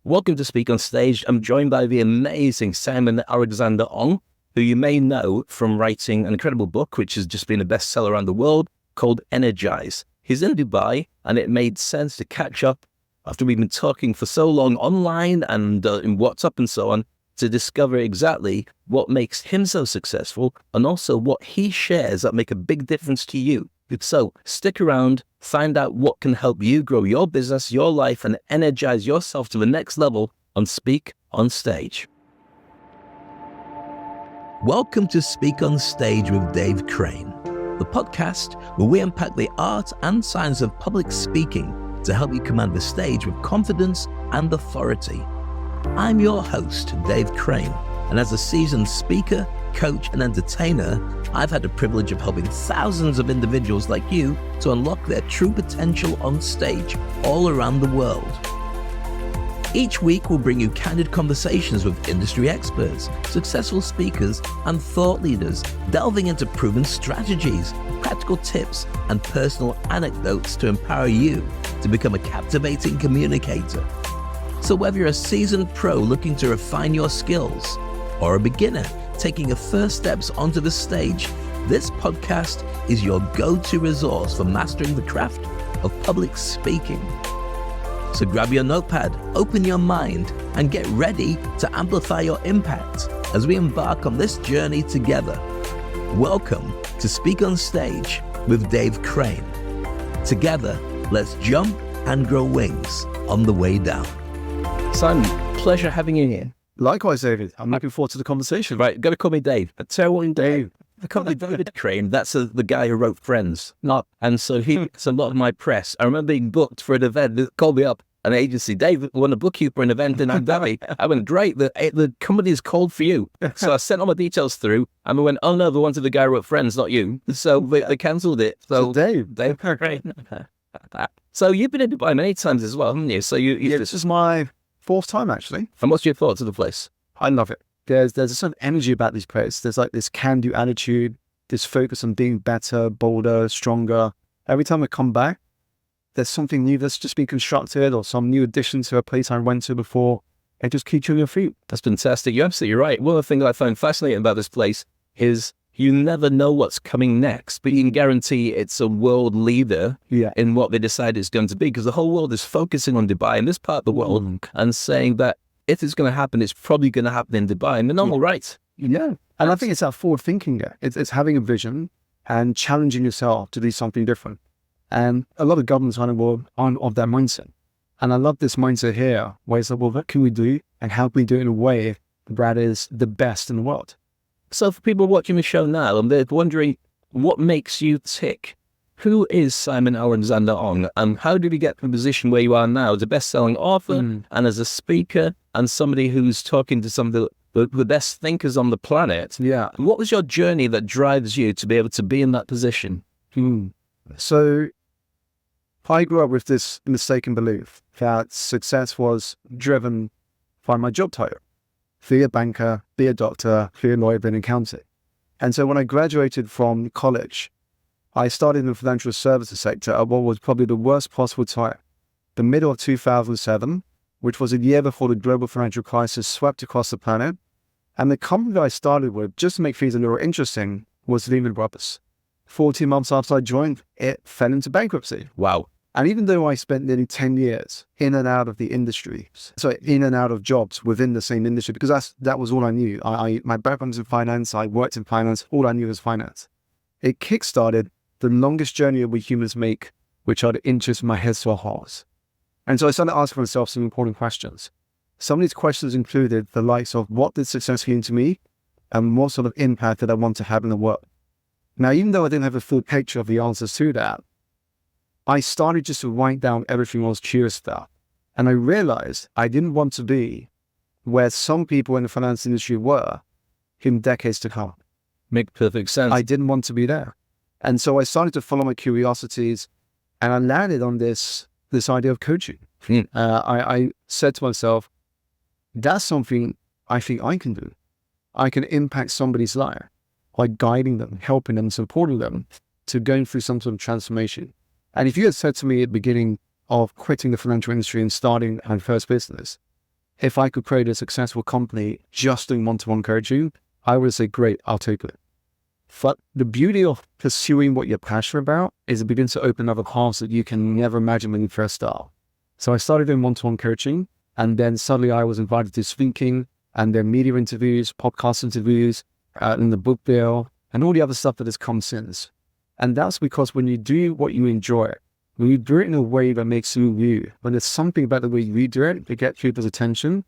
Welcome to Speak on Stage. I'm joined by the amazing Simon Alexander-Ong, who you may know from writing an incredible book, which has just been a bestseller around the world, called Energize. He's in Dubai, and it made sense to catch up after we've been talking for so long online and in WhatsApp and so on, to discover exactly what makes him so successful and also what he shares that make a big difference to you. So stick around, find out what can help you grow your business, your life, and energize yourself to the next level on Speak on Stage. Welcome to Speak on Stage with Dave Crane, the podcast where we unpack the art and science of public speaking to help you command the stage with confidence and authority. I'm your host, Dave Crane, and as a seasoned speaker, coach, and entertainer, I've had the privilege of helping thousands of individuals like you to unlock their true potential on stage all around the world. Each week, we'll bring you candid conversations with industry experts, successful speakers, and thought leaders, delving into proven strategies, practical tips, and personal anecdotes to empower you to become a captivating communicator. So whether you're a seasoned pro looking to refine your skills or a beginner taking your first steps onto the stage, this podcast is your go-to resource for mastering the craft of public speaking. So grab your notepad, open your mind, and get ready to amplify your impact as we embark on this journey together. Welcome to Speak on Stage with Dave Crane. Together, let's jump and grow wings on the way down. Simon, pleasure having you here. Likewise, David. I'm looking forward to the conversation. Right, got to call me Dave. I tell you what, Dave. I call me David Crane. That's the guy who wrote Friends. And so he gets a lot of my press. I remember being booked for an event. They called me up, an agency. Dave, I want to book you for an event in Abu Dhabi. I went, great. The company's called for you. So I sent all my details through, and we went, oh no, they wanted the guy who wrote Friends, not you. So they cancelled it. So Dave Crane. So you've been in Dubai many times as well, haven't you? So this is my fourth time, actually. And what's your thoughts of the place? I love it. There's a certain energy about this place. There's like this can-do attitude, this focus on being better, bolder, stronger. Every time I come back, there's something new that's just been constructed or some new addition to a place I went to before. It just keeps you on your feet. That's fantastic. You're absolutely right. One of the things I find fascinating about this place is you never know what's coming next, but you can guarantee it's a world leader in what they decide it's going to be, because the whole world is focusing on Dubai in this part of the world and saying that if it's going to happen, it's probably going to happen in Dubai. And they're not all right. Yeah. And I think it's that forward thinking there. It's having a vision and challenging yourself to do something different. And a lot of governments aren't of that mindset. And I love this mindset here, where it's like, well, what can we do? And how can we do it in a way that is the best in the world? So for people watching the show now, and they're wondering, what makes you tick? Who is Simon Alexander-Ong, and how did you get to the position where you are now as a best-selling author and as a speaker and somebody who's talking to some of the best thinkers on the planet? Yeah. What was your journey that drives you to be able to be in that position? So I grew up with this mistaken belief that success was driven by my job title. Be a banker, be a doctor, be a lawyer, be an accountant. And so when I graduated from college, I started in the financial services sector at what was probably the worst possible time. The middle of 2007, which was a year before the global financial crisis swept across the planet. And the company that I started with, just to make things a little interesting, was Lehman Brothers. 14 months after I joined, it fell into bankruptcy. Wow. And even though I spent nearly 10 years in and out of the industry, so in and out of jobs within the same industry, because that was all I knew. My background was in finance, I worked in finance, all I knew was finance. It kickstarted the longest journey that we humans make, which are the inches from my head to our hearts. And so I started asking myself some important questions. Some of these questions included the likes of, what did success mean to me? And what sort of impact did I want to have in the world? Now, even though I didn't have a full picture of the answers to that, I started just to write down everything I was curious about. And I realized I didn't want to be where some people in the finance industry were in decades to come. Makes perfect sense. I didn't want to be there. And so I started to follow my curiosities, and I landed on this idea of coaching. I said to myself, that's something I think I can do. I can impact somebody's life by guiding them, helping them, supporting them to going through some sort of transformation. And if you had said to me at the beginning of quitting the financial industry and starting my first business, if I could create a successful company just doing one-to-one coaching, I would say, great, I'll take it. But the beauty of pursuing what you're passionate about is it begins to open other paths that you can never imagine when you first start. So I started doing one-to-one coaching, and then suddenly I was invited to speaking, and then media interviews, podcast interviews, and the book deal, and all the other stuff that has come since. And that's because when you do what you enjoy, when you do it in a way that makes you, when there's something about the way you do it to get people's attention,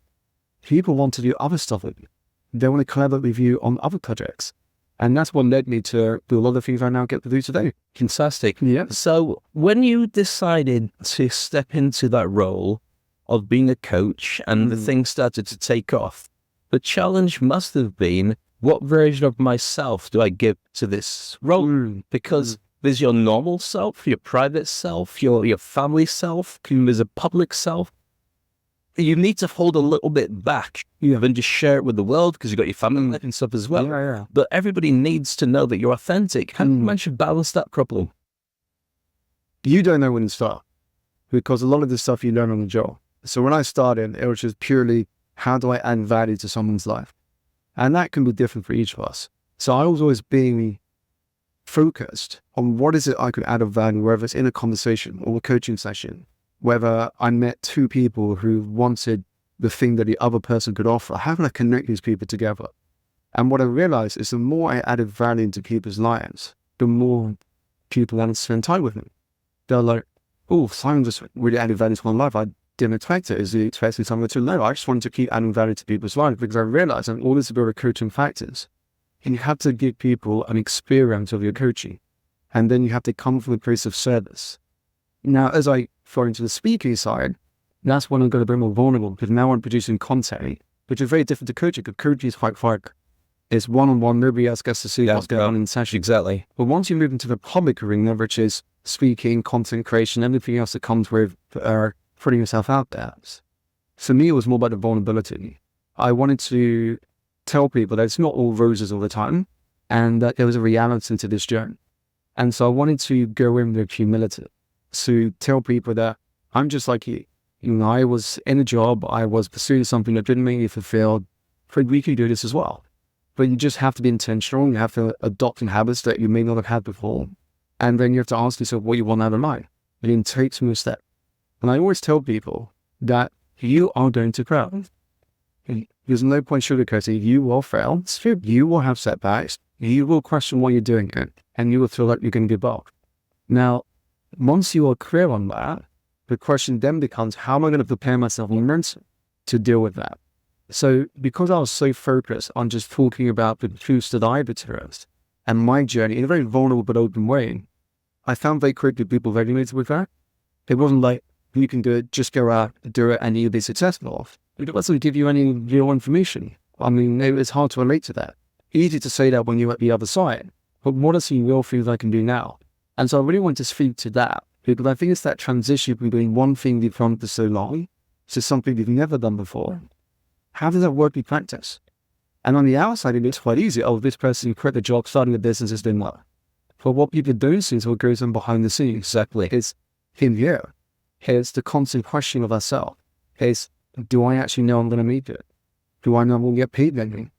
people want to do other stuff with you. They want to collaborate with you on other projects. And that's what led me to do a lot of the things I now get to do today. Fantastic. Yeah. So when you decided to step into that role of being a coach and the things started to take off, the challenge must have been, what version of myself do I give to this role? Because there's your normal self, your private self, your family self, there's a public self. You need to hold a little bit back and just share it with the world because you've got your family life and stuff as well. Yeah. But everybody needs to know that you're authentic. How do you manage to balance that properly? You don't know when to start because a lot of this stuff you learn on the job. So when I started, it was just purely, how do I add value to someone's life? And that can be different for each of us. So I was always being focused on what is it I could add of value, whether it's in a conversation or a coaching session, whether I met two people who wanted the thing that the other person could offer. How can I connect these people together? And what I realized is the more I added value into people's lives, the more people wanted to spend time with me. They're like, oh, Simon just really added value to my life. I didn't expect it. Is he expecting something to know? I just wanted to keep adding value to people's lives because I realized in order to build coaching factors, you have to give people an experience of your coaching. And then you have to come from a place of service. Now, as I fall into the speaking side, that's when I'm going to be more vulnerable because now I'm producing content, which is very different to coaching because coaching is quite fun. It's one-on-one, nobody else gets to see what's going on in the session. Exactly. But once you move into the public arena, which is speaking, content creation, everything else that comes with putting yourself out there. For me, it was more about the vulnerability. I wanted to tell people that it's not all roses all the time and that there was a reality to this journey. And so I wanted to go in with humility. To tell people that I'm just like you. You know, I was in a job, I was pursuing something that didn't make me fulfilled. We can do this as well. But you just have to be intentional. You have to adopt habits that you may not have had before. And then you have to ask yourself what you want out of life. You can take some step. And I always tell people that you are going to fail. There's no point sugarcoating. You will fail. You will have setbacks. You will question why you're doing it. And you will feel like you're going to give up. Now, once you are clear on that, the question then becomes, how am I going to prepare myself to deal with that? So because I was so focused on just talking about the truths that I experienced and my journey in a very vulnerable but open way, I found very quickly people resonated with that. It wasn't like, you can do it, just go out, do it, and you'll be successful. It doesn't give you any real information. I mean, it's hard to relate to that. Easy to say that when you're at the other side, but what are some real things I can do now? And so I really want to speak to that because I think it's that transition between one thing you've done for so long to something you've never done before. How does that work in practice? And on the outside, it looks quite easy. Oh, this person quit the job, starting a business is doing well. But what people don't see is what goes on behind the scenes. Exactly. It's in here. It's the constant question of ourselves. It's, do I actually know I'm going to meet it? Do I know I'm going to get paid then?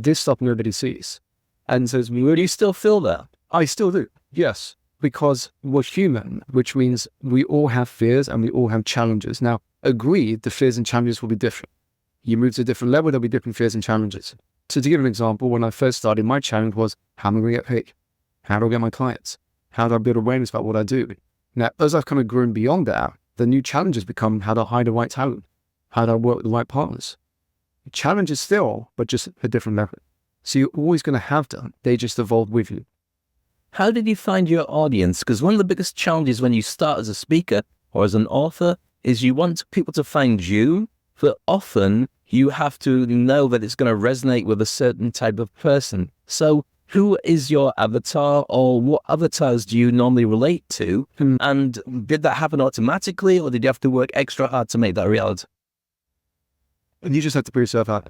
This stuff nobody sees. And so do you still feel that? I still do, yes. Because we're human, which means we all have fears and we all have challenges. Now, agreed, the fears and challenges will be different. You move to a different level, there'll be different fears and challenges. So to give an example, when I first started, my challenge was, how am I going to get paid? How do I get my clients? How do I build awareness about what I do? Now, as I've kind of grown beyond that, the new challenges become, how do I hire the right talent? How do I work with the right partners? The challenge is still, but just a different level. So you're always going to have them. They just evolve with you. How did you find your audience? Because one of the biggest challenges when you start as a speaker or as an author is you want people to find you, but often you have to know that it's going to resonate with a certain type of person. So who is your avatar, or what avatars do you normally relate to? And did that happen automatically, or did you have to work extra hard to make that a reality? And you just have to put yourself out.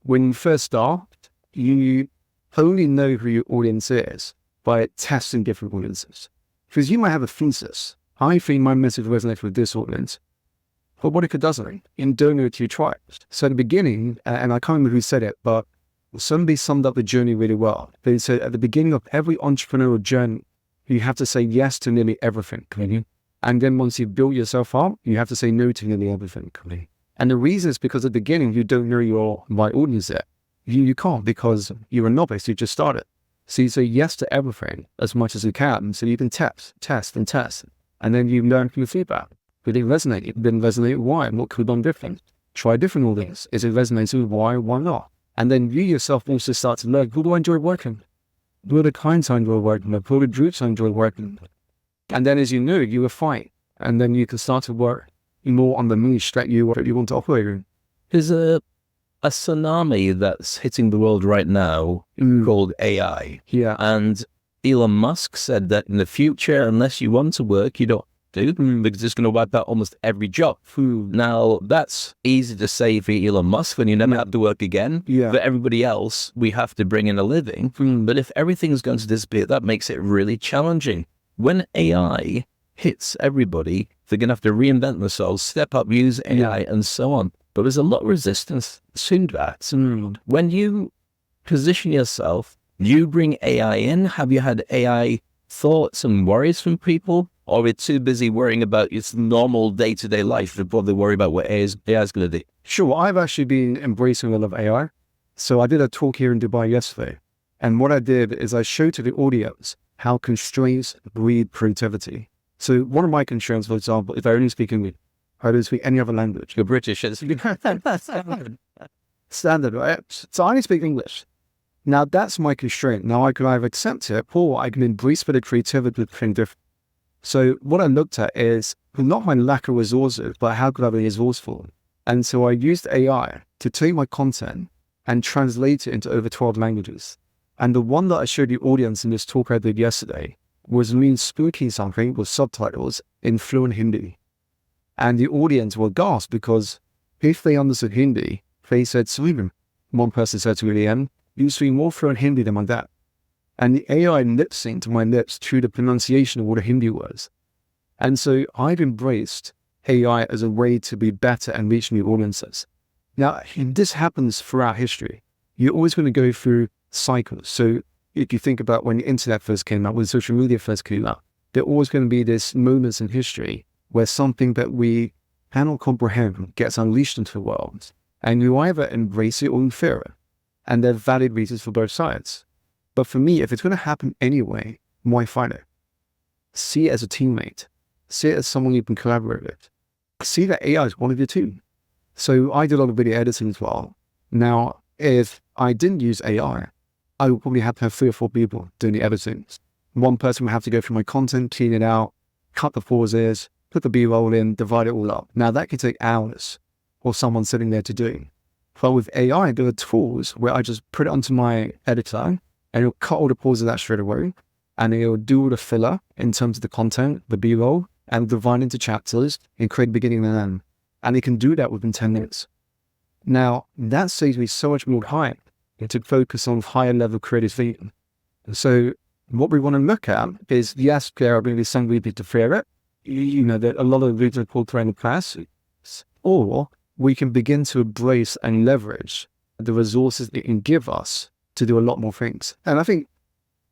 When you first start, you only know who your audience is by testing different audiences. Because you might have a thesis. I think my message resonates with this audience. But what if it doesn't? In doing it, you try it. So at the beginning, and I can't remember who said it, but somebody summed up the journey really well. They said at the beginning of every entrepreneurial journey, you have to say yes to nearly everything. And then once you've built yourself up, you have to say no to nearly everything. And the reason is because at the beginning, you don't know your right audience yet. You can't, because you're a novice, you just started. So you say yes to everything as much as you can, so you can test. And then you learn from the feedback. Did it resonate? It didn't resonate, why? What could have done different? Try a different audience. Is it resonating? Why not? And then you yourself also start to learn, who do I enjoy working? Who are the clients I enjoy working with? Who are the groups I enjoy working with? And then as you know, you refine. And then you can start to work more on the niche that you want to operate in. There's a tsunami that's hitting the world right now called AI. Yeah. And Elon Musk said that in the future, unless you want to work, you don't do, because it's going to wipe out almost every job. Now, that's easy to say for Elon Musk when you never have to work again. Yeah. For everybody else, we have to bring in a living. But if everything's going to disappear, that makes it really challenging. When AI hits everybody, they're going to have to reinvent themselves, step up, use AI, and so on. But there's a lot of resistance to that. When you position yourself, you bring AI in. Have you had AI thoughts and worries from people? Or are we too busy worrying about its normal day-to-day life before they worry about what AI is going to do? Sure, I've actually been embracing a lot of AI. So I did a talk here in Dubai yesterday. And what I did is I showed to the audience how constraints breed creativity. So one of my constraints, for example, if I only speak English, I don't speak any other language. You're British. Standard, right? So I only speak English. Now that's my constraint. Now I can either accept it or I can embrace for the creativity with things different. So what I looked at is not my lack of resources, but how could I be resourceful? And so I used AI to take my content and translate it into over 12 languages. And the one that I showed the audience in this talk I did yesterday was me speaking something with subtitles in fluent Hindi. And the audience were gasped because if they understood Hindi, they said, Sweden. One person said to me, Ian, you speak more fluent Hindi than my dad. And the AI lip synced to my lips through the pronunciation of all the Hindi words. And so I've embraced AI as a way to be better and reach new audiences. Now, this happens throughout history. You're always going to go through cycles. So if you think about when the internet first came out, when social media first came out, there are always going to be this moments in history where something that we cannot comprehend gets unleashed into the world. And you either embrace it or you fear it. And there are valid reasons for both sides. But for me, if it's going to happen anyway, why fight it? See it as a teammate. See it as someone you can collaborate with. See that AI is one of your team. So I did a lot of video editing as well. Now, if I didn't use AI, I would probably have to have 3 or 4 people doing the editing. One person would have to go through my content, clean it out, cut the pauses, put the B-roll in, divide it all up. Now that could take hours or someone sitting there to do. But with AI, there are tools where I just put it onto my editor and it'll cut all the pauses out straight away. And it'll do all the filler in terms of the content, the B-roll, and divide into chapters and create beginning and end. And it can do that within 10 minutes. Now, that saves me so much more time to focus on higher level creative thinking. So what we want to look at is, yes, there are going to be some people to fear it. You know, that a lot of readers are called training class, or we can begin to embrace and leverage the resources it can give us to do a lot more things. And I think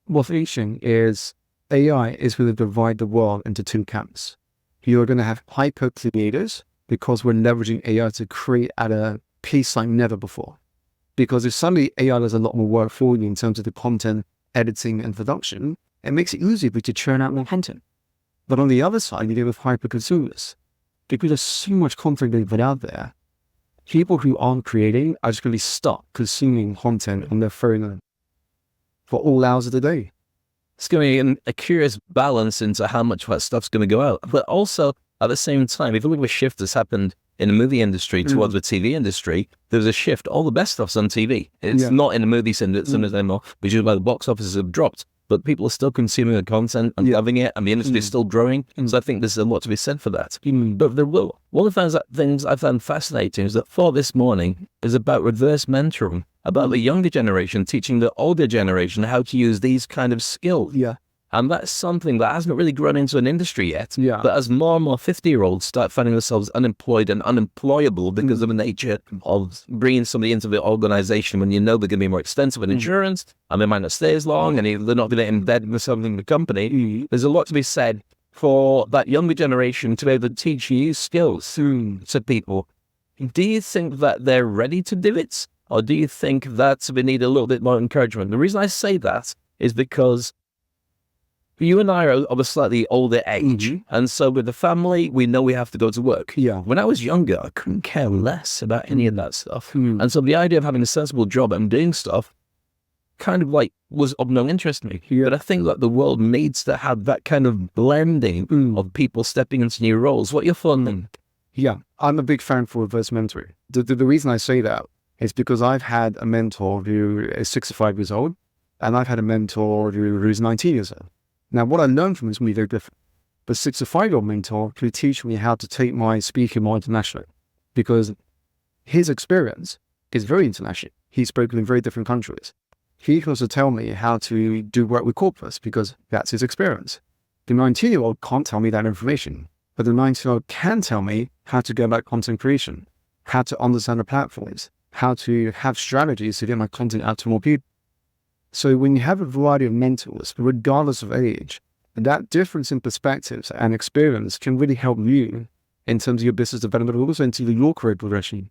what's interesting is AI is going to divide the world into 2 camps. You're going to have hyper creators because we're leveraging AI to create at a pace like never before. Because if suddenly AI does a lot more work for you in terms of the content, editing and production, it makes it easier for you to churn out more content. But on the other side, you deal with hyper consumers. Because there's so much content being put out there, people who aren't creating are just going to be stuck consuming content on their phone for all hours of the day. It's going to be a curious balance into how much of that stuff's going to go out. But also, at the same time, if you look at a shift that's happened in the movie industry towards the TV industry, there's a shift. All the best stuff's on TV. It's not in the movie cinemas anymore, which is why the box offices have dropped. But people are still consuming the content and loving it, and the industry is still growing. So I think there's a lot to be said for that. But one of the things I found fascinating is that for this morning is about reverse mentoring, about the younger generation teaching the older generation how to use these kind of skills. Yeah. And that's something that hasn't really grown into an industry yet. Yeah. But as more and more 50-year-olds start finding themselves unemployed and unemployable because of the nature of bringing somebody into the organization when you know they're going to be more expensive with insurance and they might not stay as long and they're not going to embed themselves in the company, there's a lot to be said for that younger generation to be able to teach you skills to people. Do you think that they're ready to do it? Or do you think that they need a little bit more encouragement? The reason I say that is because you and I are of a slightly older age. And so with the family, we know we have to go to work. Yeah. When I was younger, I couldn't care less about any of that stuff. And so the idea of having a sensible job and doing stuff kind of like was of no interest to me. But I think that the world needs to have that kind of blending of people stepping into new roles. What are your thoughts on? Yeah, I'm a big fan for reverse mentoring. The reason I say that is because I've had a mentor who is 65 years old, and I've had a mentor who's 19 years old. Now, what I learned from him is going to be very different. The 65-year-old mentor could teach me how to take my speaking more internationally, because his experience is very international. He's spoken in very different countries. He can also tell me how to do work with corporates, because that's his experience. The 19-year-old can't tell me that information, but the 19-year-old can tell me how to go about content creation, how to understand the platforms, how to have strategies to get my content out to more people. So when you have a variety of mentors, regardless of age, that difference in perspectives and experience can really help you in terms of your business development, but also into your career progression.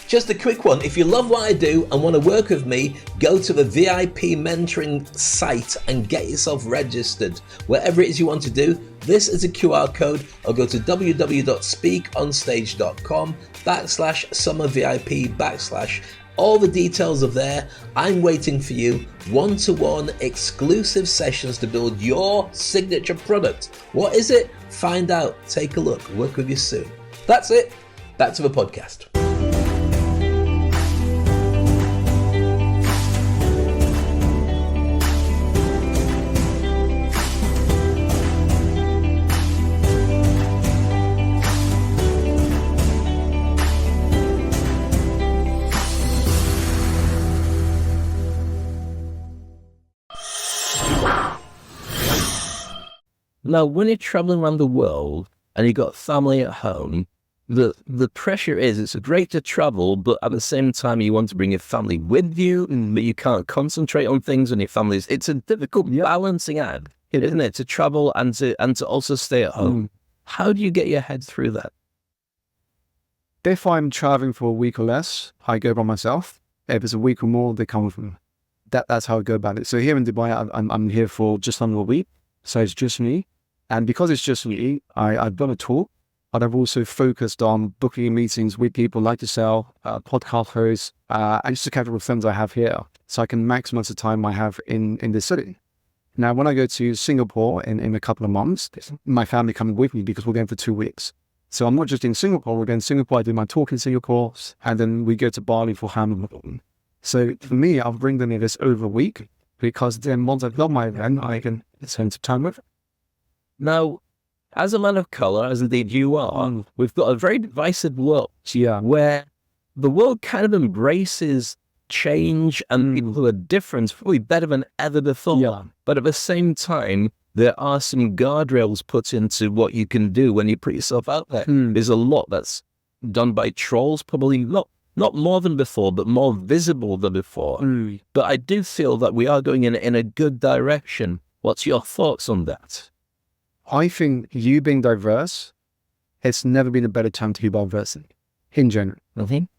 Just a quick one. If you love what I do and want to work with me, go to the VIP mentoring site and get yourself registered. Whatever it is you want to do, this is a QR code, or go to www.speakonstage.com/summervip/ all the details are there. I'm waiting for you. One-to-one exclusive sessions to build your signature product. What is it? Find out. Take a look. Work with you soon. That's it. Back to the podcast. Now, when you're traveling around the world and you've got family at home, the pressure is it's great to travel, but at the same time, you want to bring your family with you, but you can't concentrate on things when your family's. It's a difficult balancing act, isn't it? To travel and to also stay at home. How do you get your head through that? If I'm traveling for a week or less, I go by myself. If it's a week or more, they come with me. That's how I go about it. So here in Dubai, I'm here for just under a week. So it's just me. And because it's just me, I've done a talk, but I've also focused on booking meetings with people like yourself, podcast hosts, and just a couple of friends I have here, so I can maximize the time I have in the city. Now, when I go to Singapore in a couple of months, my family coming with me because we're going for 2 weeks. So I'm not just in Singapore, we're going to Singapore, I do my talk in Singapore, and then we go to Bali for Hamilton. So for me, I'll bring them in this over a week, because then once I've done my event, I can spend some time with them. Now, as a man of color, as indeed you are, we've got a very divisive world where the world kind of embraces change and people who are different, probably better than ever before. Yeah. But at the same time, there are some guardrails put into what you can do when you put yourself out there. There's a lot that's done by trolls, probably not more than before, but more visible than before. But I do feel that we are going in a good direction. What's your thoughts on that? I think you being diverse, it's never been a better time to be diversity in general.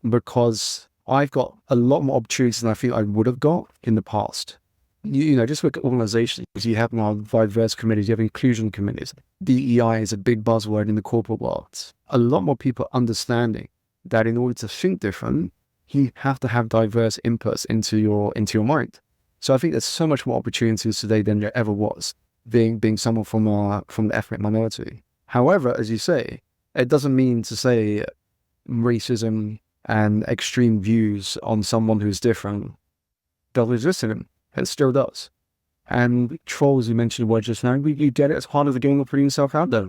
Because I've got a lot more opportunities than I feel I would have got in the past. You know, just look at organizations. You have now diverse committees, you have inclusion committees. DEI is a big buzzword in the corporate world. A lot more people understanding that in order to think different, you have to have diverse inputs into your mind. So I think there's so much more opportunities today than there ever was, being someone from the ethnic minority. However, as you say, it doesn't mean to say racism and extreme views on someone who's different doesn't exist in them. It still does. And trolls, you mentioned the word just now, you get it as part of the game of putting yourself out there.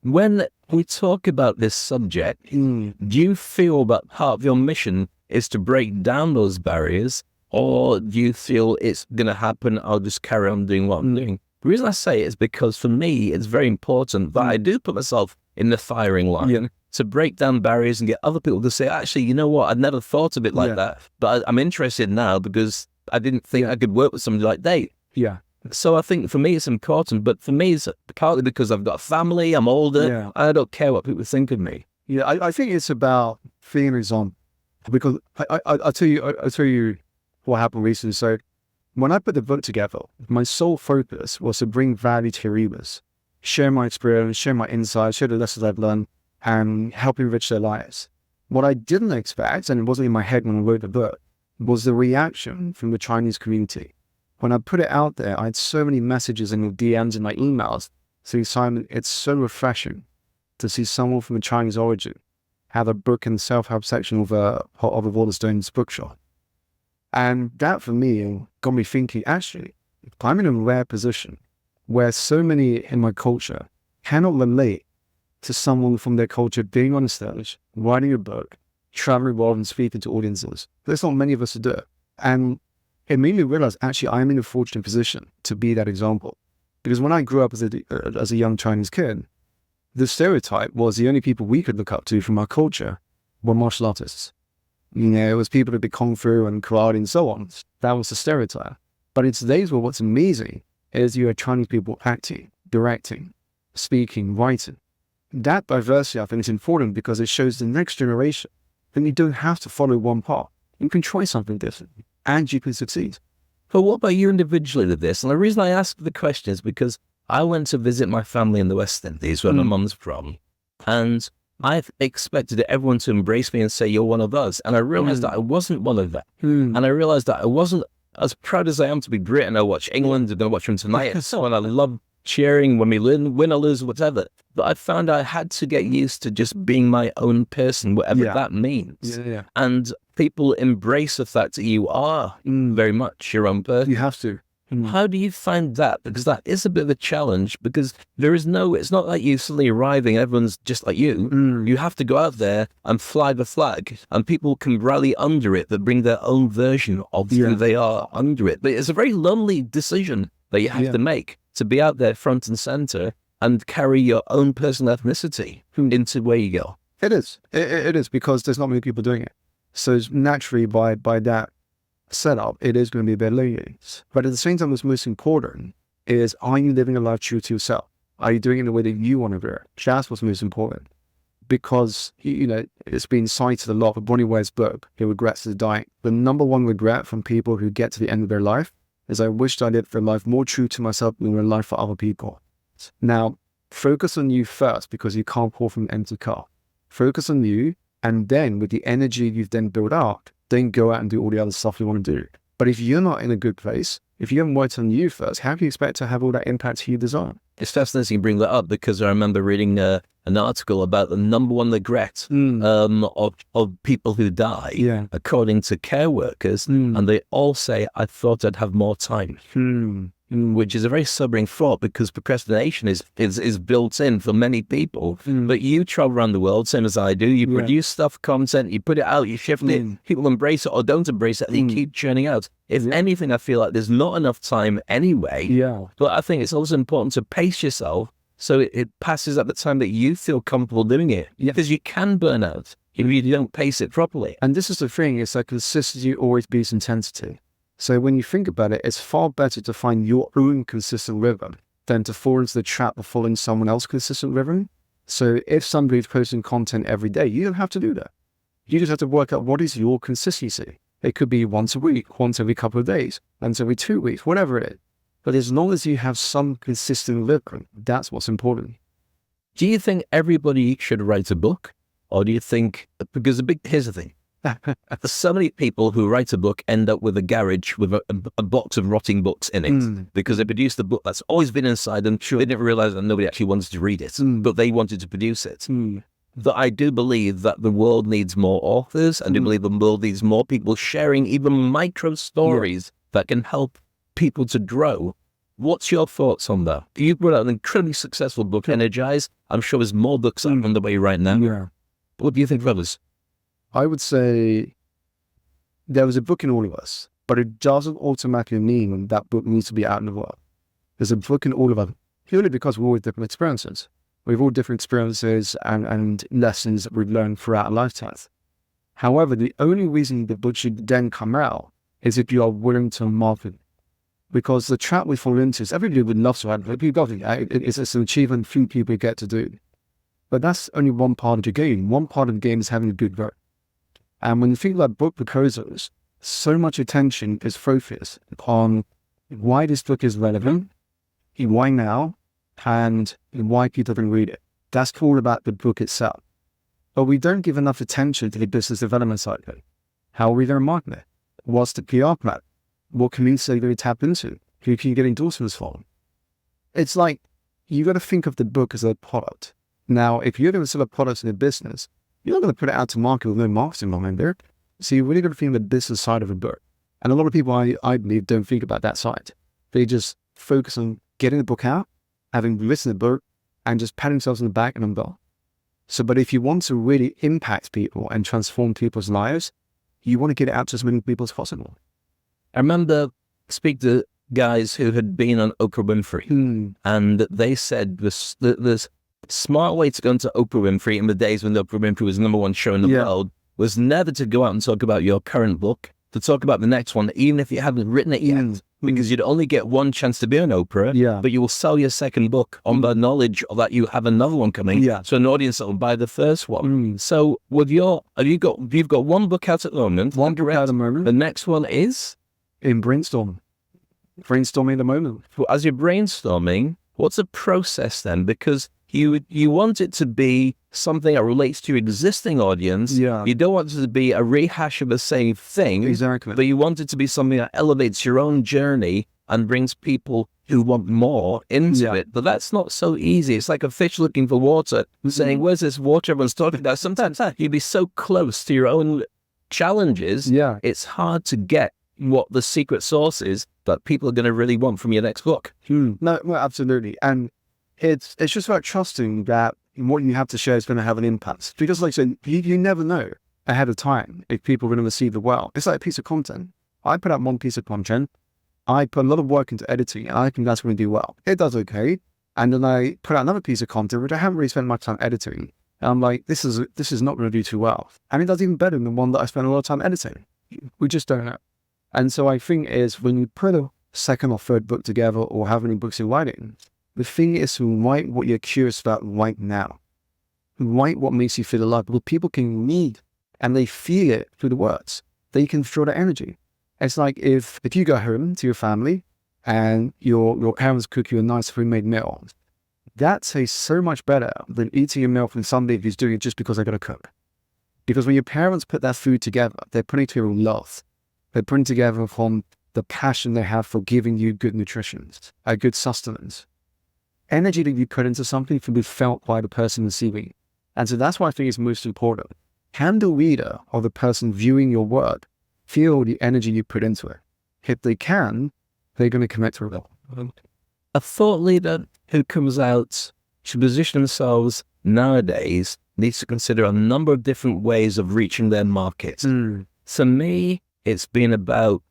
When we talk about this subject, do you feel that part of your mission is to break down those barriers, Or do you feel it's going to happen, I'll just carry on doing what I'm doing? The reason I say it is because for me, it's very important that I do put myself in the firing line to break down barriers and get other people to say, actually, you know what, I'd never thought of it like that, but I'm interested now because I didn't think I could work with somebody like Dave. Yeah. So I think for me, it's important, but for me, it's partly because I've got a family, I'm older, Yeah. I don't care what people think of me. Yeah, I think it's about being an example, because I'll tell you what happened recently. So when I put the book together, my sole focus was to bring value to readers, share my experience, share my insights, share the lessons I've learned, and help enrich their lives. What I didn't expect, and it wasn't in my head when I wrote the book, was the reaction from the Chinese community. When I put it out there, I had so many messages in the DMs and my emails saying, Simon, it's so refreshing to see someone from a Chinese origin have a book in the self-help section of a Waterstone's bookshop. And that for me got me thinking, actually, I'm in a rare position where so many in my culture cannot relate to someone from their culture being on a stage, writing a book, traveling world and speaking to audiences. There's not many of us who do it. And it made me realize, actually, I'm in a fortunate position to be that example. Because when I grew up as a young Chinese kid, the stereotype was the only people we could look up to from our culture were martial artists. You know, it was people who did kung fu and karate and so on. That was the stereotype. But in today's world, what's amazing is you have Chinese people acting, directing, speaking, writing. That diversity, I think, is important because it shows the next generation that you don't have to follow one path. You can try something different and you can succeed. But what about you individually with this? And the reason I ask the question is because I went to visit my family in the West Indies, where my mum's from, and I expected everyone to embrace me and say, you're one of us. And I realized that I wasn't one of them. And I realized that I wasn't as proud as I am to be Brit, and I watch England, and I watch them tonight, and so on. I love cheering when we win or lose, whatever. But I found I had to get used to just being my own person, whatever that means. And people embrace the fact that you are very much your own person. You have to. How do you find that? Because that is a bit of a challenge, because it's not like you suddenly arriving, everyone's just like you. You have to go out there and fly the flag, and people can rally under it that bring their own version of who they are under it. But it's a very lonely decision that you have to make, to be out there front and center and carry your own personal ethnicity into where you go. It is. It is, because there's not many people doing it. So it's naturally by that setup, it is going to be a bit lonely. But at the same time, what's most important is, are you living a life true to yourself? Are you doing it in the way that you want to do it? That's what's most important. Because, you know, it's been cited a lot. Bonnie Ware's book, He Regrets His Dying. The number one regret from people who get to the end of their life is, I wished I lived a life more true to myself than a life for other people. Now, focus on you first, because you can't pour from an empty cup. Focus on you, and then with the energy you've then built up, then go out and do all the other stuff you want to do. But if you're not in a good place, if you haven't worked on you first, how can you expect to have all that impact you desire? It's fascinating you bring that up, because I remember reading an article about the number one regret of people who die, according to care workers, and they all say, I thought I'd have more time. Which is a very sobering thought, because procrastination is built in for many people. But you travel around the world, same as I do. You produce stuff, content, you put it out, you shift it, people embrace it or don't embrace it, and you keep churning out. If anything, I feel like there's not enough time anyway. But I think it's also important to pace yourself so it passes at the time that you feel comfortable doing it. Because you can burn out if you don't pace it properly. And this is the thing, it's like consistency always beats intensity. So when you think about it, it's far better to find your own consistent rhythm than to fall into the trap of following someone else's consistent rhythm. So if somebody's posting content every day, you don't have to do that. You just have to work out what is your consistency. It could be once a week, once every couple of days, once every 2 weeks, whatever it is. But as long as you have some consistent rhythm, that's what's important. Do you think everybody should write a book? Or do you think, because here's the thing. So many people who write a book end up with a garage with a box of rotting books in it because they produced the book that's always been inside them. They didn't realize that nobody actually wanted to read it, but they wanted to produce it. That I do believe that the world needs more authors. I do believe the world needs more people sharing even micro stories that can help people to grow. What's your thoughts on that? You've brought out an incredibly successful book, Energize. I'm sure there's more books on the way right now. What do you think of others? I would say there was a book in all of us, but it doesn't automatically mean that book needs to be out in the world. There's a book in all of us, purely because we're all different experiences. We've all different experiences and lessons that we've learned throughout our lifetimes. However, the only reason the book should then come out is if you are willing to market it. Because the trap we fall into is everybody would love to have it. It's an achievement few people get to do. But that's only one part of the game. One part of the game is having a good book. And when you think about book proposals, so much attention is focused on why this book is relevant, why now, and why people can read it. That's all about the book itself. But we don't give enough attention to the business development side of it. How are we going to market it? What's the PR plan? What communities are you going to tap into? Who can you get endorsements from? It's like, you got to think of the book as a product. Now, if you're going to sell a product in a business, you're not going to put it out to market with no marketing behind there. So you really got to think of the business side of a book. And a lot of people, I believe, don't think about that side. They just focus on getting the book out, having written the book, and just pat themselves on the back and go. So, but if you want to really impact people and transform people's lives, you want to get it out to as many people as possible. I remember speaking to guys who had been on Oprah Winfrey, and they said the smart way to go into Oprah Winfrey in the days when Oprah Winfrey was the #1 show in the world was never to go out and talk about your current book, to talk about the next one, even if you haven't written it yet, because you'd only get one chance to be on Oprah, but you will sell your second book on the knowledge of that you have another one coming, so an audience that will buy the first one. So with you've got one book out at the moment. One book out at the moment. The next one is? In brainstorming at the moment. As you're brainstorming, what's the process then? Because you want it to be something that relates to your existing audience. You don't want it to be a rehash of the same thing. Exactly. But you want it to be something that elevates your own journey and brings people who want more into it. But that's not so easy. It's like a fish looking for water, saying, where's this water everyone's talking about? Sometimes you'd be so close to your own challenges, it's hard to get what the secret sauce is that people are going to really want from your next book. No, absolutely. And it's just about trusting that what you have to share is going to have an impact. Because like I said, you never know ahead of time if people are going to receive it well. It's like a piece of content. I put out one piece of content. I put a lot of work into editing, and I think that's going to do well. It does okay. And then I put out another piece of content, which I haven't really spent much time editing. And I'm like, this is not going to do too well. And it does even better than the one that I spent a lot of time editing. We just don't know. And so I think is when you put a second or third book together or have any books in writing, the thing is to write what you're curious about right now. Write what makes you feel alive. What people can read and they feel it through the words. They can feel the energy. It's like if you go home to your family and your parents cook you a nice homemade meal, that tastes so much better than eating a meal from somebody who's doing it just because they're going to cook. Because when your parents put that food together, they're putting it together with love. They're putting together from the passion they have for giving you good nutrition, a good sustenance. Energy that you put into something can be felt by the person receiving it. And so that's why I think it's most important. Can the reader or the person viewing your work feel the energy you put into it? If they can, they're going to connect with it. A thought leader who comes out to position themselves nowadays needs to consider a number of different ways of reaching their market. To me, it's been about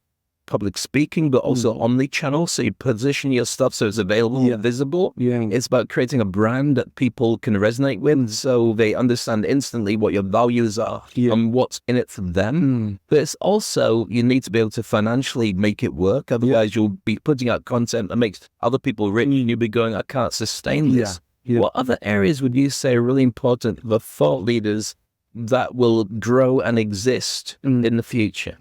public speaking, but also omni-channel. So you position your stuff so it's available and visible. It's about creating a brand that people can resonate with, so they understand instantly what your values are and what's in it for them. But it's also, you need to be able to financially make it work. Otherwise, you'll be putting out content that makes other people rich, and you'll be going, I can't sustain this. What other areas would you say are really important for thought leaders that will grow and exist in the future?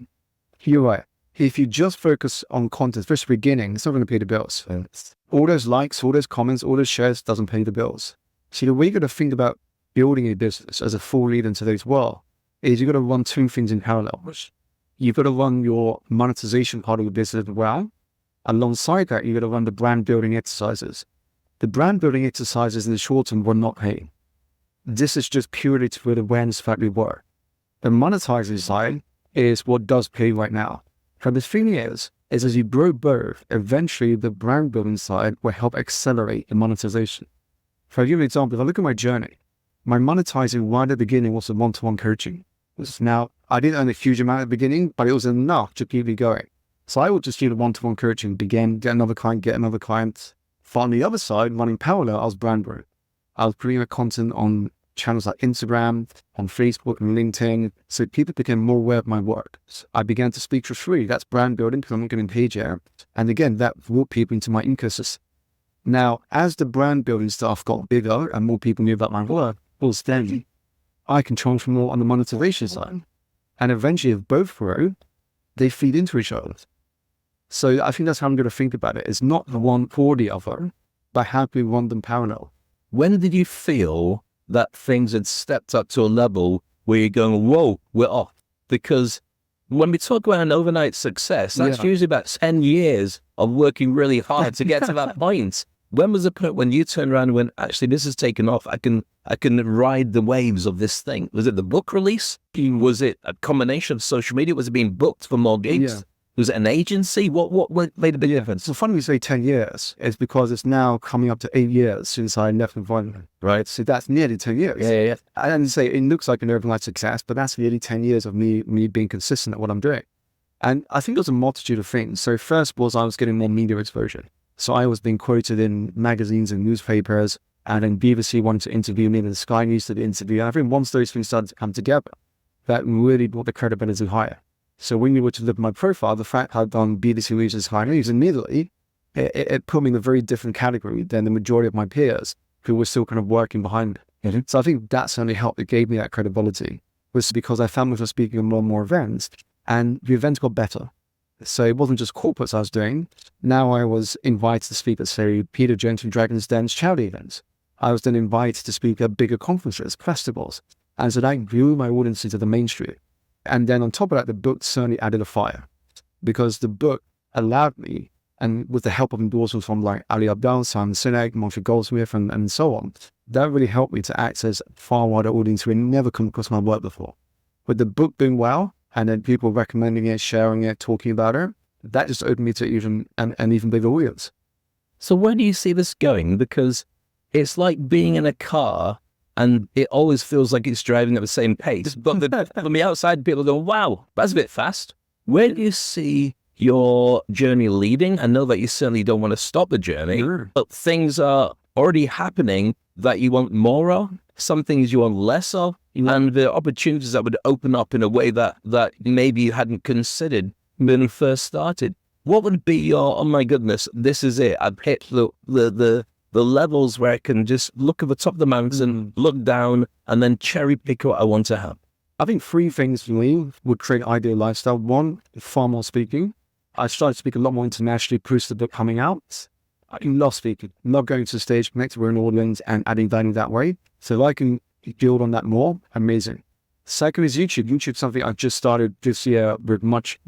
You're right. If you just focus on content, especially beginning, it's not going to pay the bills. All those likes, all those comments, all those shares doesn't pay the bills. So the way you got to think about building a business as a full leader in today's world is you got to run two things in parallel. You've got to run your monetization part of the business well. Alongside that, you got to run the brand building exercises. The brand building exercises in the short term will not pay. This is just purely to put awareness fact we work. The monetizing side is what does pay right now. But the thing is as you grow both, eventually the brand building side will help accelerate the monetization. For you an example, if I look at my journey, my monetizing right at the beginning was the one-to-one coaching. Now, I didn't earn a huge amount at the beginning, but it was enough to keep me going. So I would just do the one-to-one coaching, begin, get another client. But on the other side, running parallel, I was brand growth. I was putting out content on channels like Instagram, on Facebook and LinkedIn. So people became more aware of my work. So I began to speak for free. That's brand building because I'm not getting paid yet. And again, that brought people into my ecosystem. Now, as the brand building stuff got bigger and more people knew about my work, well, then I can transfer more on the monetization side. And eventually, if both grow, they feed into each other. So I think that's how I'm going to think about it. It's not the one or the other, but how do we run them parallel? When did you feel that things had stepped up to a level where you're going, whoa, we're off? Because when we talk about an overnight success, that's usually about 10 years of working really hard to get to that point. When was the point when you turned around and went, actually, this has taken off. I can ride the waves of this thing? Was it the book release? Was it a combination of social media? Was it being booked for more gigs? Yeah. Was it an agency? What made a big difference? So funny we say 10 years. It's because it's now coming up to 8 years since I left environment. Right. So that's nearly 10 years. Yeah. I didn't say it looks like an overnight success, but that's nearly 10 years of me being consistent at what I'm doing. And I think there's a multitude of things. So first was I was getting more media exposure. So I was being quoted in magazines and newspapers, and then BBC wanted to interview me, and then Sky News did the interview. And I think once those things started to come together, that really brought the credibility higher. So when you were to look at my profile, the fact I'd done BBC News and Sky News, immediately, it put me in a very different category than the majority of my peers who were still kind of working behind it. So I think that certainly helped. It gave me that credibility, was because I found myself speaking at more and more events, and the events got better. So it wasn't just corporates I was doing. Now I was invited to speak at, say, Peter Jones and Dragon's Den's charity events. I was then invited to speak at bigger conferences, festivals. And so that grew my audience into the mainstream. And then on top of that, the book certainly added a fire, because the book allowed me, and with the help of endorsements from like Ali Abdal, Simon Sinek, Montreal Goldsmith, and so on, that really helped me to access a far wider audience who had never come across my work before. With the book doing well, and then people recommending it, sharing it, talking about it, that just opened me to an even bigger audience. So where do you see this going? Because it's like being in a car and it always feels like it's driving at the same pace. But from the outside, people go, wow, that's a bit fast. Where do you see your journey leading? I know that you certainly don't want to stop the journey, but things are already happening that you want more of, some things you want less of, and the opportunities that would open up in a way that maybe you hadn't considered when you first started. What would be your, oh my goodness, this is it. I've hit the levels where I can just look at the top of the mountain, look down, and then cherry pick what I want to have? I think three things for me would create ideal lifestyle. One, far more speaking. I started to speak a lot more internationally, post the book coming out. I love speaking, love going to the stage, connecting with an audience and adding value that way. So if I can build on that more, amazing. Second is YouTube. YouTube's something I've just started this year with much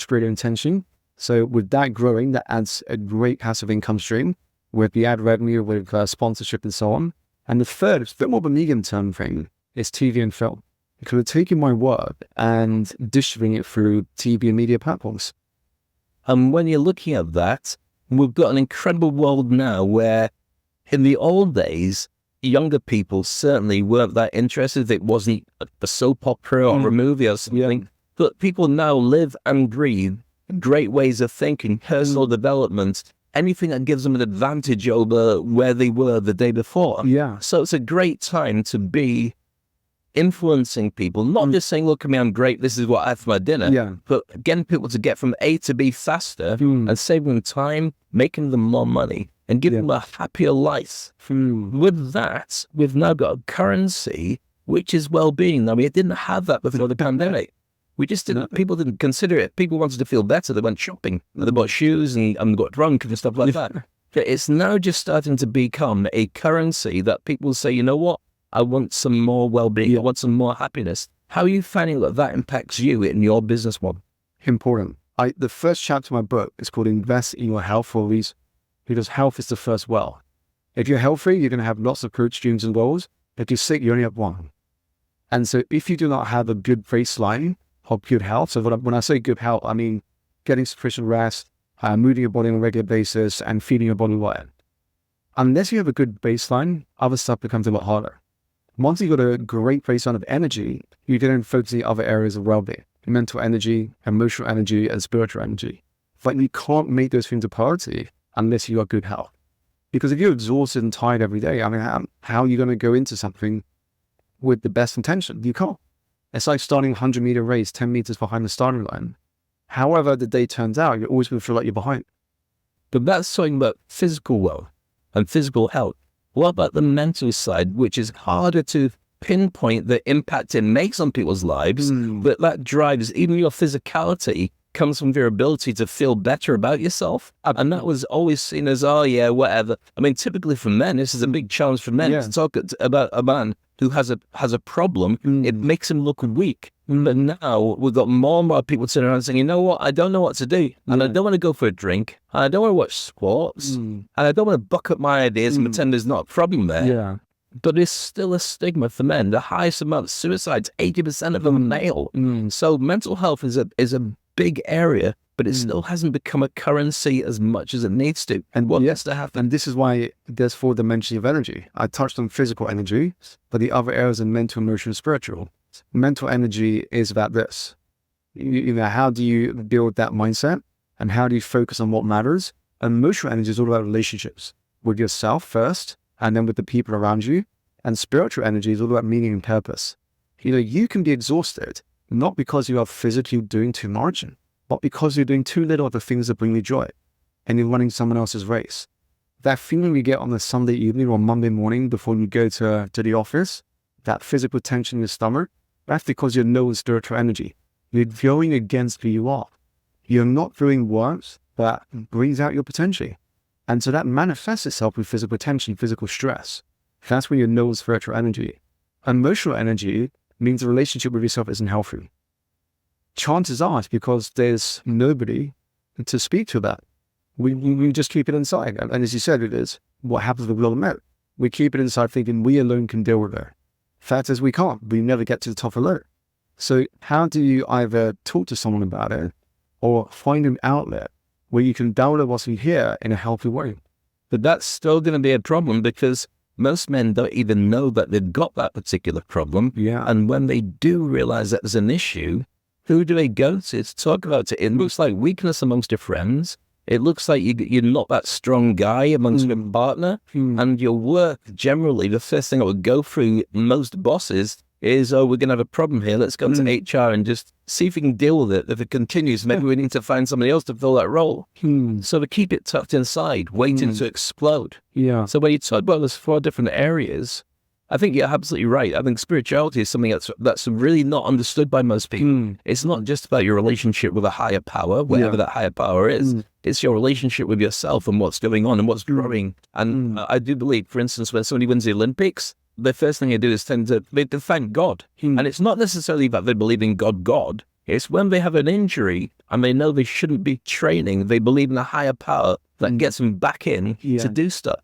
greater intention. So with that growing, that adds a great passive income stream with the ad revenue, with sponsorship and so on. And the third, it's a bit more of a medium-term thing, is TV and film. Because we're taking my work and distributing it through TV and media platforms. And when you're looking at that, we've got an incredible world now where in the old days, younger people certainly weren't that interested. It wasn't a soap opera or a movie or something. But people now live and breathe great ways of thinking, personal development, anything that gives them an advantage over where they were the day before. Yeah. So it's a great time to be influencing people, not just saying, look at me, I'm great, this is what I have for my dinner, but getting people to get from A to B faster and saving them time, making them more money, and giving them a happier life. With that, we've now got a currency, which is well-being. Now, we didn't have that before the pandemic. We just didn't, people didn't consider it. People wanted to feel better. They went shopping, they bought shoes and got drunk and stuff like that. It's now just starting to become a currency that people say, you know what? I want some more well-being. I want some more happiness. How are you finding that impacts you in your business model? Important. The first chapter of my book is called Invest in Your Health for a reason, because health is the first wealth. If you're healthy, you're going to have lots of growth streams and goals. If you're sick, you only have one. And so if you do not have a good baseline of good health, so when I say good health, I mean getting sufficient rest, moving your body on a regular basis, and feeding your body well. Unless you have a good baseline, other stuff becomes a lot harder. Once you've got a great baseline of energy, you can then focus on the other areas of well-being, mental energy, emotional energy, and spiritual energy. But you can't make those things a priority unless you are good health. Because if you're exhausted and tired every day, I mean, how are you going to go into something with the best intention? You can't. It's like starting a 100-meter race, 10 meters behind the starting line. However the day turns out, you're always going to feel like you're behind. But that's talking about physical wealth and physical health. What about the mental side, which is harder to pinpoint the impact it makes on people's lives, but that drives even your physicality comes from your ability to feel better about yourself. And that was always seen as, oh yeah, whatever. I mean, typically for men, this is a big challenge for men to talk about a man who has a problem. It makes him look weak. But now we've got more and more people sitting around saying, you know what, I don't know what to do. And I don't want to go for a drink. And I don't want to watch sports. And I don't want to buck up my ideas and pretend there's not a problem there. Yeah. But it's still a stigma for men. The highest amount of suicides, 80% of them are male. So mental health is a big area, but it still hasn't become a currency as much as it needs to. And what has to happen? And this is why there's 4 dimensions of energy. I touched on physical energy, but the other areas are mental, emotional, spiritual. Mental energy is about this. You know, how do you build that mindset? And how do you focus on what matters? And emotional energy is all about relationships with yourself first, and then with the people around you. And spiritual energy is all about meaning and purpose. You know, you can be exhausted, not because you are physically doing too much, but because you're doing too little of the things that bring you joy, and you're running someone else's race. That feeling you get on a Sunday evening or Monday morning before you go to the office, that physical tension in your stomach, that's because you're low in spiritual energy. You're going against who you are. You're not doing work that brings out your potential. And so that manifests itself with physical tension, physical stress. That's when you're low in spiritual energy. Emotional energy means the relationship with yourself isn't healthy. Chances are it's because there's nobody to speak to that. We just keep it inside. And as you said, it is what happens with a lot of men. We keep it inside thinking we alone can deal with it. Fact is we can't. We never get to the top alone. So how do you either talk to someone about it or find an outlet where you can download what's in here in a healthy way? But that's still going to be a problem because most men don't even know that they've got that particular problem. Yeah. And when they do realize that there's an issue, who do they go to talk about it? It looks like weakness amongst your friends. It looks like you're not that strong guy amongst your partner. And your work, generally, the first thing I would go through most bosses is, oh, we're going to have a problem here. Let's go to HR and just see if we can deal with it. If it continues, maybe we need to find somebody else to fill that role. So to keep it tucked inside, waiting to explode. Yeah. So when you talk about those 4 different areas, I think you're absolutely right. I think spirituality is something that's really not understood by most people. It's not just about your relationship with a higher power, whatever that higher power is. It's your relationship with yourself and what's going on and what's growing. And I do believe, for instance, when somebody wins the Olympics, the first thing they do is tend to thank God. And it's not necessarily that they believe in God. It's when they have an injury and they know they shouldn't be training, they believe in a higher power that gets them back in to do stuff.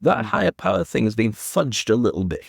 That higher power thing has been fudged a little bit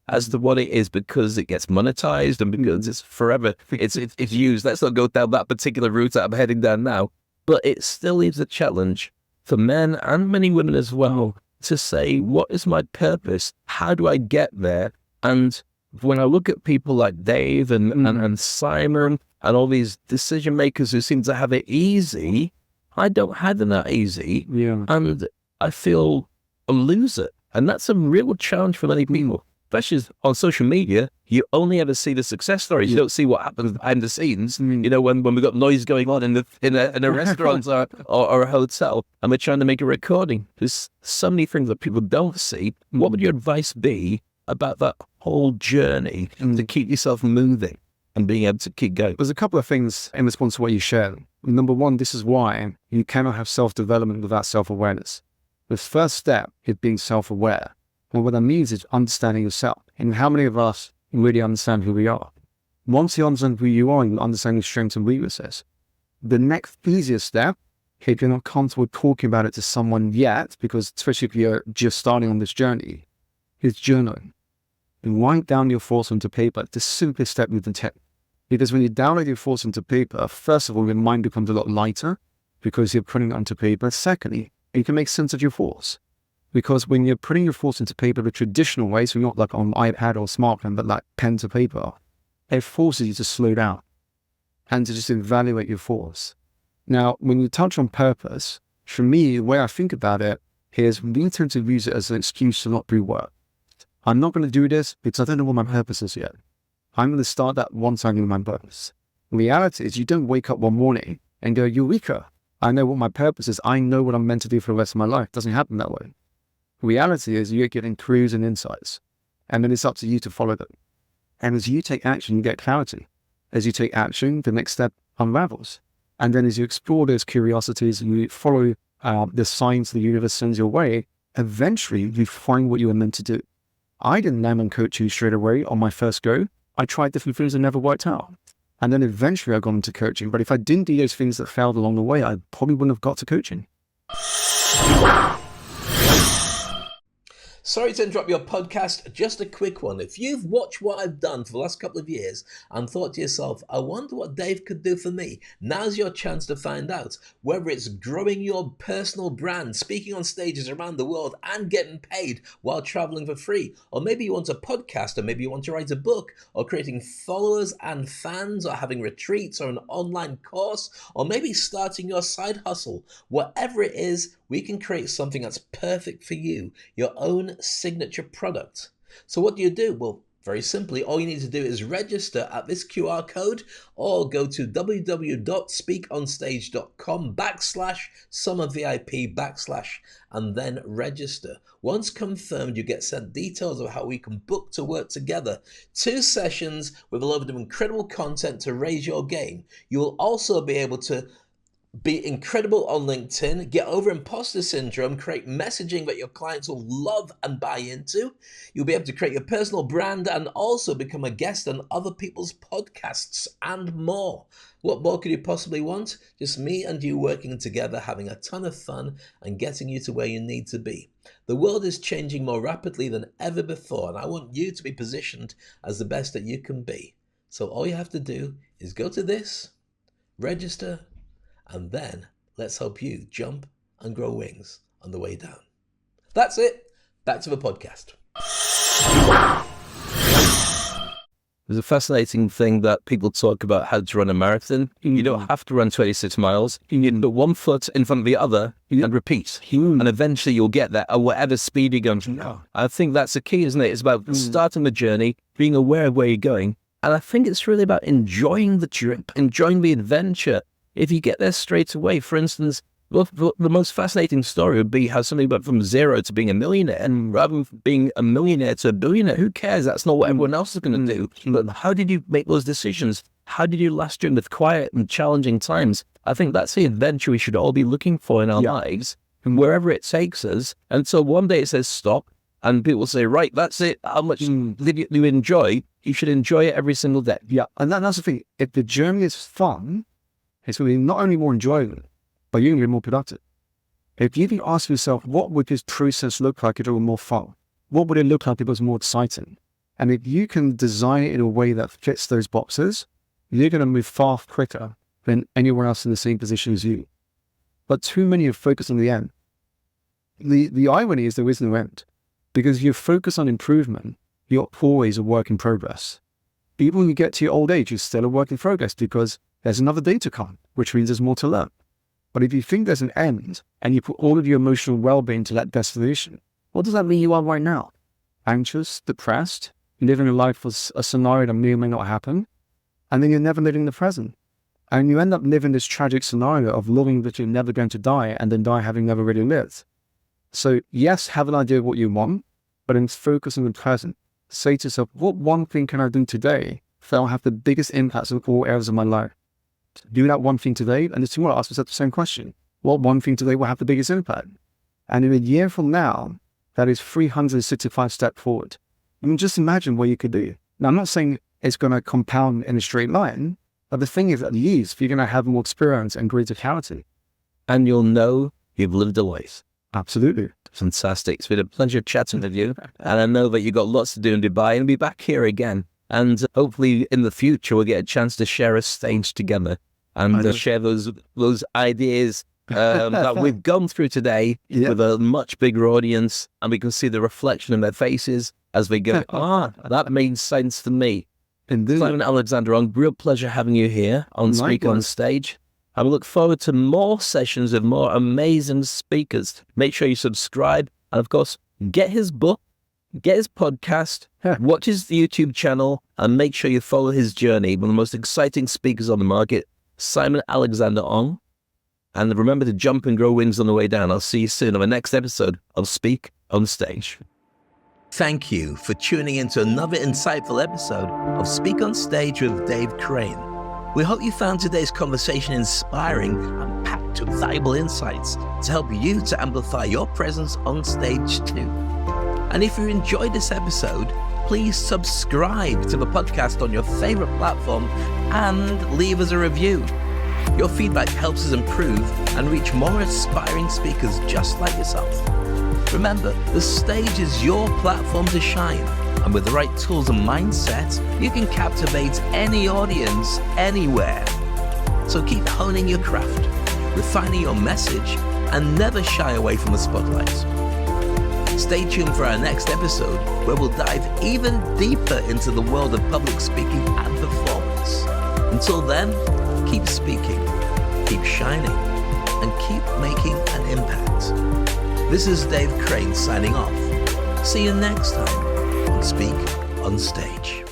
as to what it is because it gets monetized and because it's forever, it's used. Let's not go down that particular route that I'm heading down now. But it still leaves a challenge for men and many women as well to say, what is my purpose? How do I get there? And when I look at people like Dave and Simon and all these decision makers who seem to have it easy, I don't have it that easy. And I feel a loser. And that's a real challenge for many people. Especially on social media, you only ever see the success stories. You don't see what happens behind the scenes. You know, when we got noise going on in a restaurant or a hotel, and we're trying to make a recording. There's so many things that people don't see. What would your advice be about that whole journey to keep yourself moving and being able to keep going? There's a couple of things in response to what you shared. Number one, this is why you cannot have self-development without self-awareness. The first step is being self-aware. And what that means is understanding yourself. And how many of us really understand who we are? Once you understand who you are, you understand your strengths and weaknesses. The next easiest step, if you're not comfortable talking about it to someone yet, because especially if you're just starting on this journey, is journaling. And write down your thoughts onto paper. The simplest step you can take. Because when you download your thoughts onto paper, first of all, your mind becomes a lot lighter because you're putting it onto paper. Secondly, you can make sense of your thoughts. Because when you're putting your thoughts into paper the traditional way, so not like on iPad or smartphone, but like pen to paper, it forces you to slow down and to just evaluate your thoughts. Now, when you touch on purpose, for me, the way I think about it is we tend to use it as an excuse to not do work. I'm not going to do this because I don't know what my purpose is yet. I'm going to start that once I know my purpose. The reality is you don't wake up one morning and go, Eureka, I know what my purpose is. I know what I'm meant to do for the rest of my life. It doesn't happen that way. The reality is you're getting clues and insights, and then it's up to you to follow them. And as you take action, you get clarity. As you take action, the next step unravels. And then as you explore those curiosities and you follow the signs the universe sends your way, eventually you find what you were meant to do. I didn't land on coaching straight away on my first go. I tried different things that never worked out. And then eventually I got into coaching. But if I didn't do those things that failed along the way, I probably wouldn't have got to coaching. Sorry to interrupt your podcast, just a quick one. If you've watched what I've done for the last couple of years and thought to yourself, I wonder what Dave could do for me, now's your chance to find out. Whether it's growing your personal brand, speaking on stages around the world and getting paid while traveling for free, or maybe you want a podcast, or maybe you want to write a book, or creating followers and fans, or having retreats or an online course, or maybe starting your side hustle. Whatever it is, we can create something that's perfect for you, your own signature product. So what do? Well, very simply, all you need to do is register at this QR code or go to www.speakonstage.com/summervip/ and then register. Once confirmed, you get sent details of how we can book to work together. 2 sessions with a load of incredible content to raise your game. You will also be able to be incredible on LinkedIn, get over imposter syndrome, create messaging that your clients will love and buy into. You'll be able to create your personal brand and also become a guest on other people's podcasts and more. What more could you possibly want? Just me and you working together, having a ton of fun and getting you to where you need to be. The world is changing more rapidly than ever before, and I want you to be positioned as the best that you can be. So all you have to do is go to this, register, and then let's help you jump and grow wings on the way down. That's it. Back to the podcast. There's a fascinating thing that people talk about how to run a marathon. You don't have to run 26 miles. You put one foot in front of the other and repeat. And eventually you'll get there at whatever speed you're going to go. I think that's the key, isn't it? It's about starting the journey, being aware of where you're going. And I think it's really about enjoying the trip, enjoying the adventure. If you get there straight away, for instance, the most fascinating story would be how somebody went from zero to being a millionaire, and rather than being a millionaire to a billionaire. Who cares? That's not what everyone else is going to do. But how did you make those decisions? How did you last during the quiet and challenging times? I think that's the adventure we should all be looking for in our lives, and wherever it takes us. And so one day it says stop, and people say, right, that's it. How much did you enjoy? You should enjoy it every single day. Yeah, and that's the thing. If the journey is fun, it's going to be not only more enjoyable, but you're going to be more productive. If you can ask yourself, what would this process look like if it were more fun? What would it look like if it was more exciting? And if you can design it in a way that fits those boxes, you're going to move far quicker than anyone else in the same position as you. But too many are focused on the end. The irony is there is no end. Because if you're focused on improvement, you're always a work in progress. Even when you get to your old age, you're still a work in progress because there's another day to come, which means there's more to learn. But if you think there's an end and you put all of your emotional well-being to that destination, what does that mean you are right now? Anxious, depressed, living a life with a scenario that may or may not happen, and then you're never living the present. And you end up living this tragic scenario of loving that you're never going to die and then die having never really lived. So yes, have an idea of what you want, but then focus on the present. Say to yourself, what one thing can I do today that will have the biggest impact on all areas of my life? Do that one thing today, and tomorrow ask yourself the same question. What one thing today will have the biggest impact? And in a year from now, that is 365 steps forward. I mean, just imagine what you could do. Now, I'm not saying it's going to compound in a straight line, but the thing is, at least you're going to have more experience and greater clarity. And you'll know you've lived a life. Absolutely. Fantastic. It's been a pleasure chatting with you. And I know that you've got lots to do in Dubai, and be back here again. And hopefully in the future, we'll get a chance to share a stage together and share those ideas that we've gone through today with a much bigger audience. And we can see the reflection in their faces as they go, that makes sense to me. Indeed. Simon Alexander, real pleasure having you here on Speak on Stage. And we look forward to more sessions with more amazing speakers. Make sure you subscribe. And of course, get his book, get his podcast, watch his YouTube channel, and make sure you follow his journey. One of the most exciting speakers on the market, Simon Alexander Ong. And remember to jump and grow wings on the way down. I'll see you soon on the next episode of Speak on Stage. Thank you for tuning into another insightful episode of Speak on Stage with Dave Crane. We hope you found today's conversation inspiring and packed with valuable insights to help you to amplify your presence on stage too. And if you enjoyed this episode, please subscribe to the podcast on your favorite platform and leave us a review. Your feedback helps us improve and reach more aspiring speakers just like yourself. Remember, the stage is your platform to shine. And with the right tools and mindset, you can captivate any audience anywhere. So keep honing your craft, refining your message, and never shy away from the spotlight. Stay tuned for our next episode, where we'll dive even deeper into the world of public speaking and performance. Until then, keep speaking, keep shining, and keep making an impact. This is Dave Crane signing off. See you next time. Speak on Stage.